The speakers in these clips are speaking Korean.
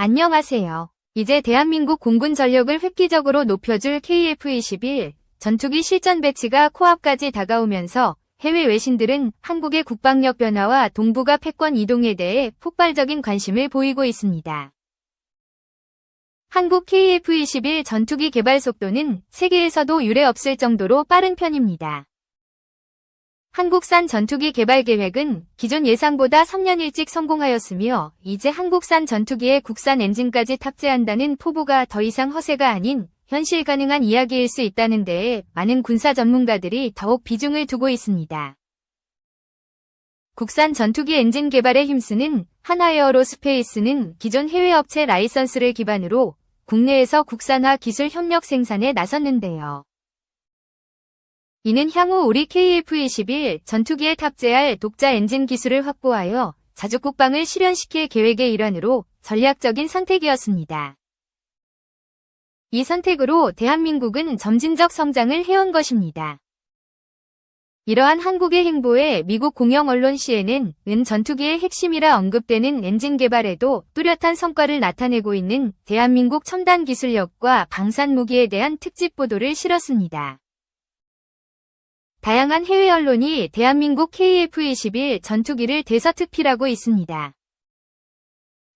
안녕하세요. 이제 대한민국 공군 전력을 획기적으로 높여줄 KF-21 전투기 실전 배치가 코앞까지 다가오면서 해외 외신들은 한국의 국방력 변화와 동북아 패권 이동에 대해 폭발적인 관심을 보이고 있습니다. 한국 KF-21 전투기 개발 속도는 세계에서도 유례없을 정도로 빠른 편입니다. 한국산 전투기 개발 계획은 기존 예상보다 3년 일찍 성공하였으며 이제 한국산 전투기에 국산 엔진까지 탑재한다는 포부가 더 이상 허세가 아닌 현실 가능한 이야기일 수 있다는 데에 많은 군사 전문가들이 더욱 비중을 두고 있습니다. 국산 전투기 엔진 개발에 힘쓰는 한화에어로스페이스는 기존 해외 업체 라이선스를 기반으로 국내에서 국산화 기술 협력 생산에 나섰는데요. 이는 향후 우리 KF-21 전투기에 탑재할 독자 엔진 기술을 확보하여 자주국방을 실현시킬 계획의 일환으로 전략적인 선택이었습니다. 이 선택으로 대한민국은 점진적 성장을 해온 것입니다. 이러한 한국의 행보에 미국 공영 언론 CNN은 전투기의 핵심이라 언급되는 엔진 개발에도 뚜렷한 성과를 나타내고 있는 대한민국 첨단 기술력과 방산 무기에 대한 특집 보도를 실었습니다. 다양한 해외 언론이 대한민국 KF-21 전투기를 대서특필하고 있습니다.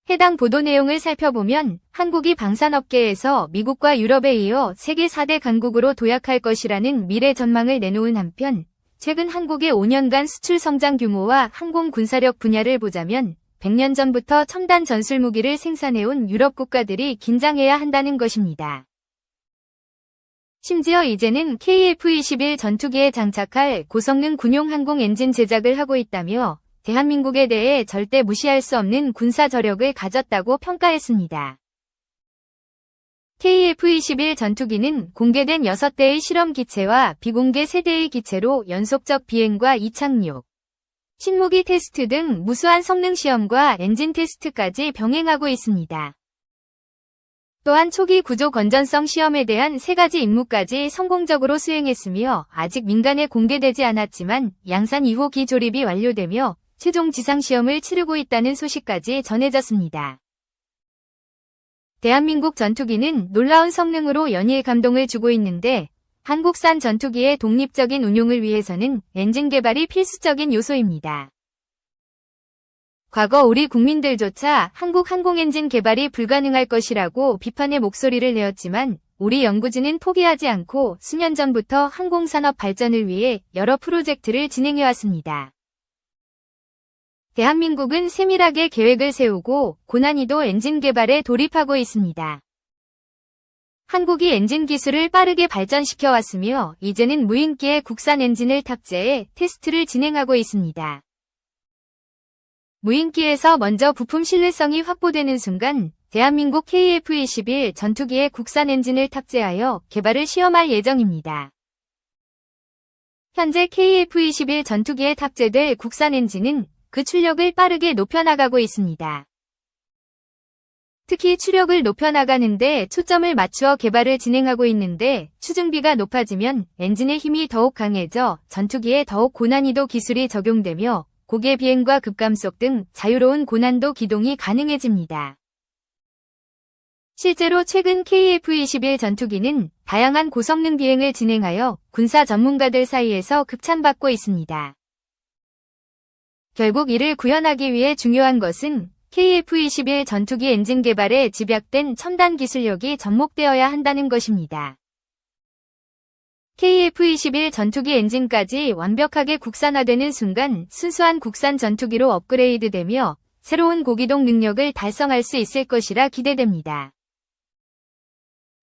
해당 보도 내용을 살펴보면 한국이 방산업계에서 미국과 유럽에 이어 세계 4대 강국으로 도약할 것이라는 미래 전망을 내놓은 한편 최근 한국의 5년간 수출 성장 규모와 항공 군사력 분야를 보자면 100년 전부터 첨단 전술무기를 생산해온 유럽 국가들이 긴장해야 한다는 것입니다. 심지어 이제는 KF-21 전투기에 장착할 고성능 군용 항공 엔진 제작을 하고 있다며 대한민국에 대해 절대 무시할 수 없는 군사 저력을 가졌다고 평가했습니다. KF-21 전투기는 공개된 6대의 실험 기체와 비공개 3대의 기체로 연속적 비행과 이착륙, 신무기 테스트 등 무수한 성능 시험과 엔진 테스트까지 병행하고 있습니다. 또한 초기 구조 건전성 시험에 대한 3가지 임무까지 성공적으로 수행했으며 아직 민간에 공개되지 않았지만 양산 2호 기조립이 완료되며 최종 지상시험을 치르고 있다는 소식까지 전해졌습니다. 대한민국 전투기는 놀라운 성능으로 연일 감동을 주고 있는데 한국산 전투기의 독립적인 운용을 위해서는 엔진 개발이 필수적인 요소입니다. 과거 우리 국민들조차 한국 항공엔진 개발이 불가능할 것이라고 비판의 목소리를 내었지만 우리 연구진은 포기하지 않고 수년 전부터 항공산업 발전을 위해 여러 프로젝트를 진행해왔습니다. 대한민국은 세밀하게 계획을 세우고 고난이도 엔진 개발에 돌입하고 있습니다. 한국이 엔진 기술을 빠르게 발전시켜왔으며 이제는 무인기에 국산 엔진을 탑재해 테스트를 진행하고 있습니다. 무인기에서 먼저 부품 신뢰성이 확보되는 순간 대한민국 KF-21 전투기에 국산 엔진을 탑재하여 개발을 시험할 예정입니다. 현재 KF-21 전투기에 탑재될 국산 엔진은 그 출력을 빠르게 높여나가고 있습니다. 특히 추력을 높여나가는데 초점을 맞추어 개발을 진행하고 있는데 추중비가 높아지면 엔진의 힘이 더욱 강해져 전투기에 더욱 고난이도 기술이 적용되며 고개 비행과 급감속 등 자유로운 고난도 기동이 가능해집니다. 실제로 최근 KF-21 전투기는 다양한 고성능 비행을 진행하여 군사 전문가들 사이에서 극찬받고 있습니다. 결국 이를 구현하기 위해 중요한 것은 KF-21 전투기 엔진 개발에 집약된 첨단 기술력이 접목되어야 한다는 것입니다. KF-21 전투기 엔진까지 완벽하게 국산화되는 순간 순수한 국산 전투기로 업그레이드되며 새로운 고기동 능력을 달성할 수 있을 것이라 기대됩니다.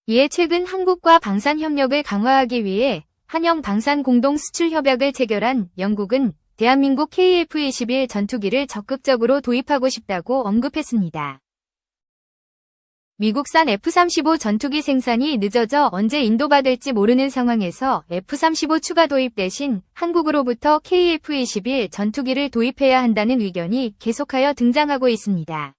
이에 최근 한국과 방산 협력을 강화하기 위해 한영 방산 공동 수출 협약을 체결한 영국은 대한민국 KF-21 전투기를 적극적으로 도입하고 싶다고 언급했습니다. 미국산 F-35 전투기 생산이 늦어져 언제 인도받을지 모르는 상황에서 F-35 추가 도입 대신 한국으로부터 KF-21 전투기를 도입해야 한다는 의견이 계속하여 등장하고 있습니다.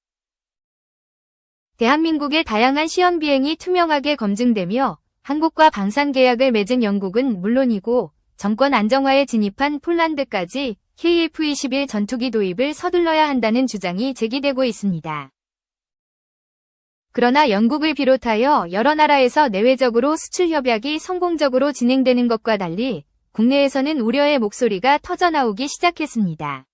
대한민국의 다양한 시험 비행이 투명하게 검증되며 한국과 방산 계약을 맺은 영국은 물론이고 정권 안정화에 진입한 폴란드까지 KF-21 전투기 도입을 서둘러야 한다는 주장이 제기되고 있습니다. 그러나 영국을 비롯하여 여러 나라에서 내외적으로 수출 협약이 성공적으로 진행되는 것과 달리 국내에서는 우려의 목소리가 터져나오기 시작했습니다.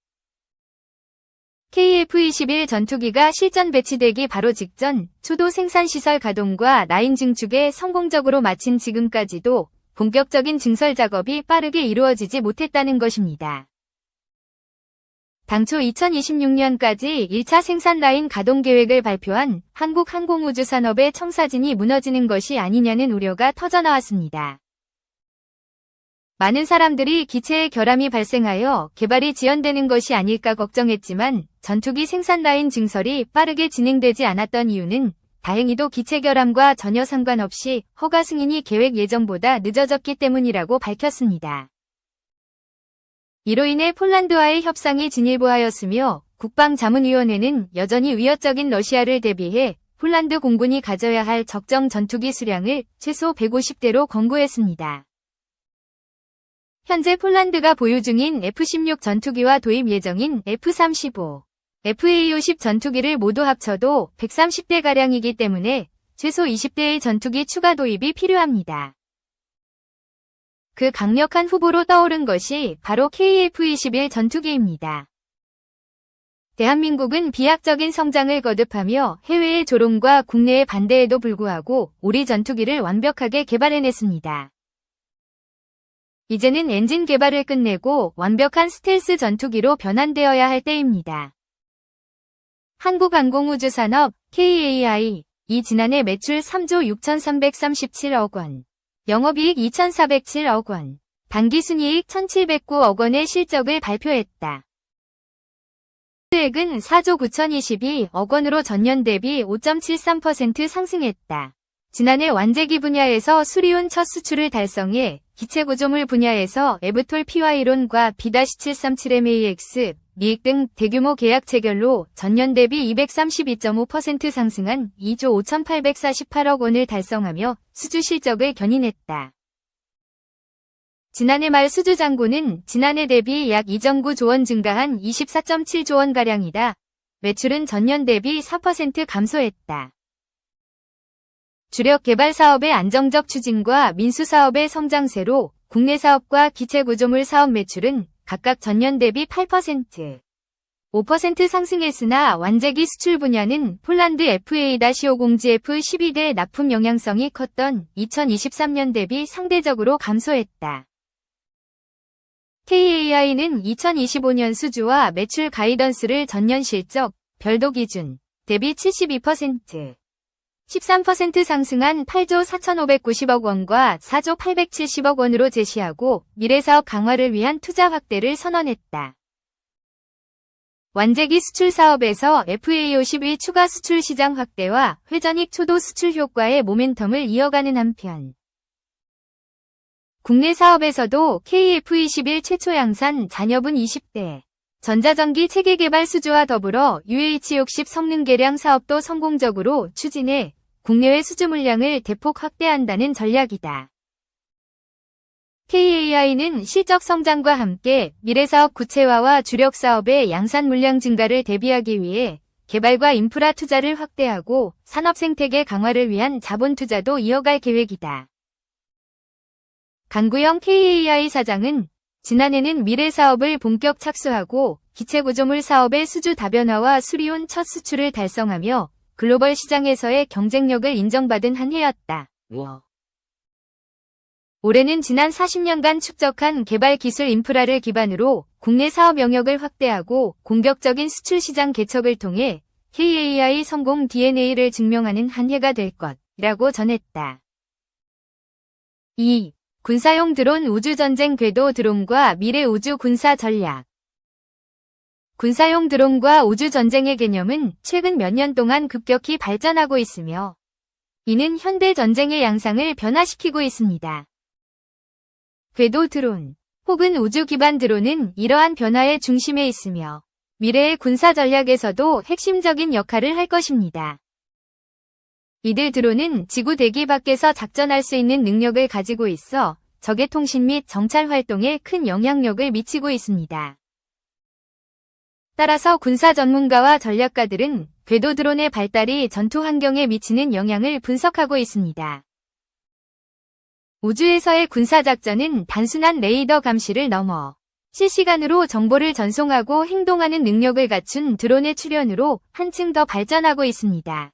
KF-21 전투기가 실전 배치되기 바로 직전 초도 생산시설 가동과 라인 증축에 성공적으로 마친 지금까지도 본격적인 증설 작업이 빠르게 이루어지지 못했다는 것입니다. 당초 2026년까지 1차 생산 라인 가동 계획을 발표한 한국항공우주산업의 청사진이 무너지는 것이 아니냐는 우려가 터져나왔습니다. 많은 사람들이 기체에 결함이 발생하여 개발이 지연되는 것이 아닐까 걱정했지만 전투기 생산 라인 증설이 빠르게 진행되지 않았던 이유는 다행히도 기체 결함과 전혀 상관없이 허가 승인이 계획 예정보다 늦어졌기 때문이라고 밝혔습니다. 이로 인해 폴란드와의 협상이 진일보하였으며 국방자문위원회는 여전히 위협적인 러시아를 대비해 폴란드 공군이 가져야 할 적정 전투기 수량을 최소 150대로 권고했습니다. 현재 폴란드가 보유 중인 F-16 전투기와 도입 예정인 F-35, FA-50 전투기를 모두 합쳐도 130대가량이기 때문에 최소 20대의 전투기 추가 도입이 필요합니다. 그 강력한 후보로 떠오른 것이 바로 KF-21 전투기입니다. 대한민국은 비약적인 성장을 거듭하며 해외의 조롱과 국내의 반대에도 불구하고 우리 전투기를 완벽하게 개발해냈습니다. 이제는 엔진 개발을 끝내고 완벽한 스텔스 전투기로 변환되어야 할 때입니다. 한국항공우주산업 KAI 이 지난해 매출 3조 6,337억 원, 영업이익 2,407억 원, 당기순이익 1,709억 원의 실적을 발표했다. 수익은 4조 9,022억 원으로 전년 대비 5.73% 상승했다. 지난해 완제기 분야에서 수리온 첫 수출을 달성해 기체구조물 분야에서 에브톨 PY론과 B-737MAX, 미익 등 대규모 계약 체결로 전년 대비 232.5% 상승한 2조 5,848억 원을 달성하며 수주 실적을 견인했다. 지난해 말 수주 잔고는 지난해 대비 약 2.9조 원 증가한 24.7조 원가량이다. 매출은 전년 대비 4% 감소했다. 주력 개발 사업의 안정적 추진과 민수 사업의 성장세로 국내 사업과 기체구조물 사업 매출은 각각 전년 대비 8%, 5% 상승했으나 완제기 수출 분야는 폴란드 FA-50G F-12대 납품 영향성이 컸던 2023년 대비 상대적으로 감소했다. KAI는 2025년 수주와 매출 가이던스를 전년 실적, 별도 기준, 대비 72%, 13% 상승한 8조 4,590억 원과 4조 870억 원으로 제시하고 미래사업 강화를 위한 투자 확대를 선언했다. 완제기 수출 사업에서 FA-50의 추가 수출 시장 확대와 회전익 초도 수출 효과의 모멘텀을 이어가는 한편 국내 사업에서도 KF-21 최초 양산 잔여분 20대 전자전기 체계 개발 수주와 더불어 UH-60 성능 개량 사업도 성공적으로 추진해 국내외 수주 물량을 대폭 확대한다는 전략이다. KAI는 실적 성장과 함께 미래사업 구체화와 주력 사업의 양산 물량 증가를 대비하기 위해 개발과 인프라 투자를 확대하고 산업 생태계 강화를 위한 자본 투자도 이어갈 계획이다. 강구영 KAI 사장은 지난해는 미래사업을 본격 착수하고 기체구조물 사업의 수주 다변화와 수리온 첫 수출을 달성하며 글로벌 시장에서의 경쟁력을 인정받은 한 해였다. 올해는 지난 40년간 축적한 개발 기술 인프라를 기반으로 국내 사업 영역을 확대하고 공격적인 수출 시장 개척을 통해 KAI 성공 DNA를 증명하는 한 해가 될 것이라고 전했다. 2. 군사용 드론 우주전쟁 궤도 드론과 미래 우주 군사 전략. 군사용 드론과 우주전쟁의 개념은 최근 몇 년 동안 급격히 발전하고 있으며 이는 현대 전쟁의 양상을 변화시키고 있습니다. 궤도 드론 혹은 우주 기반 드론은 이러한 변화의 중심에 있으며 미래의 군사 전략에서도 핵심적인 역할을 할 것입니다. 이들 드론은 지구 대기 밖에서 작전할 수 있는 능력을 가지고 있어 적의 통신 및 정찰 활동에 큰 영향력을 미치고 있습니다. 따라서 군사 전문가와 전략가들은 궤도 드론의 발달이 전투 환경에 미치는 영향을 분석하고 있습니다. 우주에서의 군사작전은 단순한 레이더 감시를 넘어 실시간으로 정보를 전송하고 행동하는 능력을 갖춘 드론의 출현으로 한층 더 발전하고 있습니다.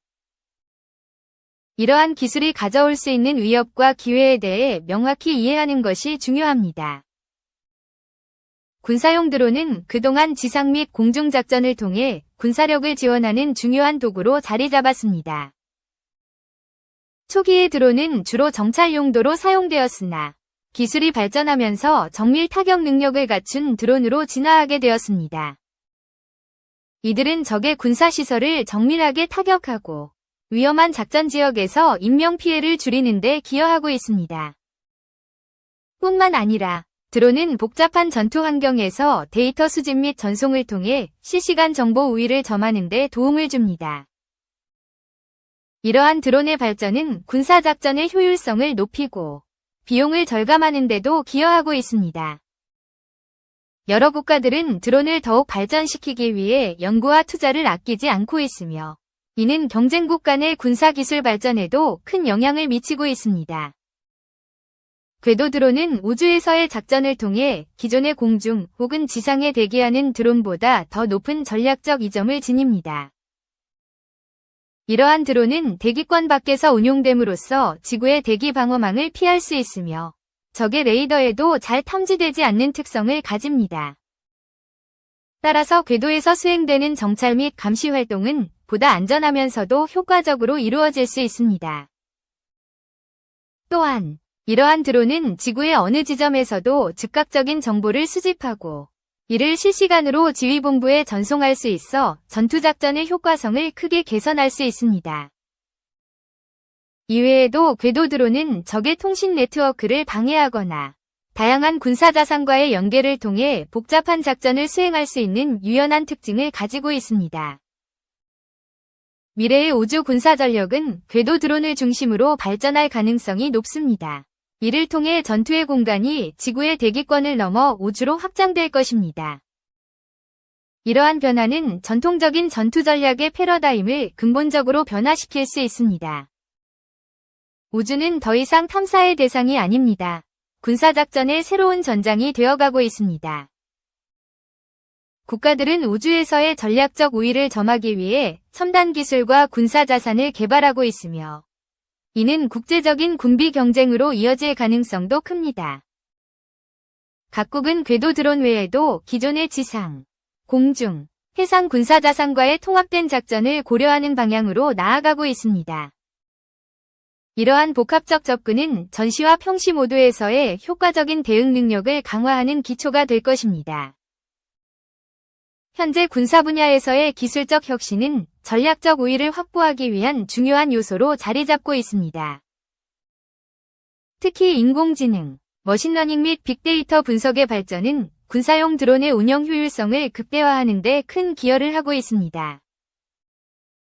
이러한 기술이 가져올 수 있는 위협과 기회에 대해 명확히 이해하는 것이 중요합니다. 군사용 드론은 그동안 지상 및 공중작전을 통해 군사력을 지원하는 중요한 도구로 자리 잡았습니다. 초기의 드론은 주로 정찰 용도로 사용되었으나 기술이 발전하면서 정밀 타격 능력을 갖춘 드론으로 진화하게 되었습니다. 이들은 적의 군사시설을 정밀하게 타격하고 위험한 작전 지역에서 인명피해를 줄이는 데 기여하고 있습니다. 뿐만 아니라 드론은 복잡한 전투 환경에서 데이터 수집 및 전송을 통해 실시간 정보 우위를 점하는 데 도움을 줍니다. 이러한 드론의 발전은 군사작전의 효율성을 높이고 비용을 절감하는 데도 기여하고 있습니다. 여러 국가들은 드론을 더욱 발전시키기 위해 연구와 투자를 아끼지 않고 있으며 이는 경쟁국 간의 군사기술 발전에도 큰 영향을 미치고 있습니다. 궤도 드론은 우주에서의 작전을 통해 기존의 공중 혹은 지상에 대기하는 드론보다 더 높은 전략적 이점을 지닙니다. 이러한 드론은 대기권 밖에서 운용됨으로써 지구의 대기 방어망을 피할 수 있으며 적의 레이더에도 잘 탐지되지 않는 특성을 가집니다. 따라서 궤도에서 수행되는 정찰 및 감시 활동은 보다 안전하면서도 효과적으로 이루어질 수 있습니다. 또한 이러한 드론은 지구의 어느 지점에서도 즉각적인 정보를 수집하고 이를 실시간으로 지휘본부에 전송할 수 있어 전투작전의 효과성을 크게 개선할 수 있습니다. 이외에도 궤도 드론은 적의 통신 네트워크를 방해하거나 다양한 군사자산과의 연계를 통해 복잡한 작전을 수행할 수 있는 유연한 특징을 가지고 있습니다. 미래의 우주 군사 전력은 궤도 드론을 중심으로 발전할 가능성이 높습니다. 이를 통해 전투의 공간이 지구의 대기권을 넘어 우주로 확장될 것입니다. 이러한 변화는 전통적인 전투 전략의 패러다임을 근본적으로 변화시킬 수 있습니다. 우주는 더 이상 탐사의 대상이 아닙니다. 군사작전의 새로운 전장이 되어가고 있습니다. 국가들은 우주에서의 전략적 우위를 점하기 위해 첨단 기술과 군사자산을 개발하고 있으며 이는 국제적인 군비 경쟁으로 이어질 가능성도 큽니다. 각국은 궤도 드론 외에도 기존의 지상, 공중, 해상 군사자산과의 통합된 작전을 고려하는 방향으로 나아가고 있습니다. 이러한 복합적 접근은 전시와 평시 모두에서의 효과적인 대응 능력을 강화하는 기초가 될 것입니다. 현재 군사 분야에서의 기술적 혁신은 전략적 우위를 확보하기 위한 중요한 요소로 자리 잡고 있습니다. 특히 인공지능, 머신러닝 및 빅데이터 분석의 발전은 군사용 드론의 운영 효율성을 극대화하는 데 큰 기여를 하고 있습니다.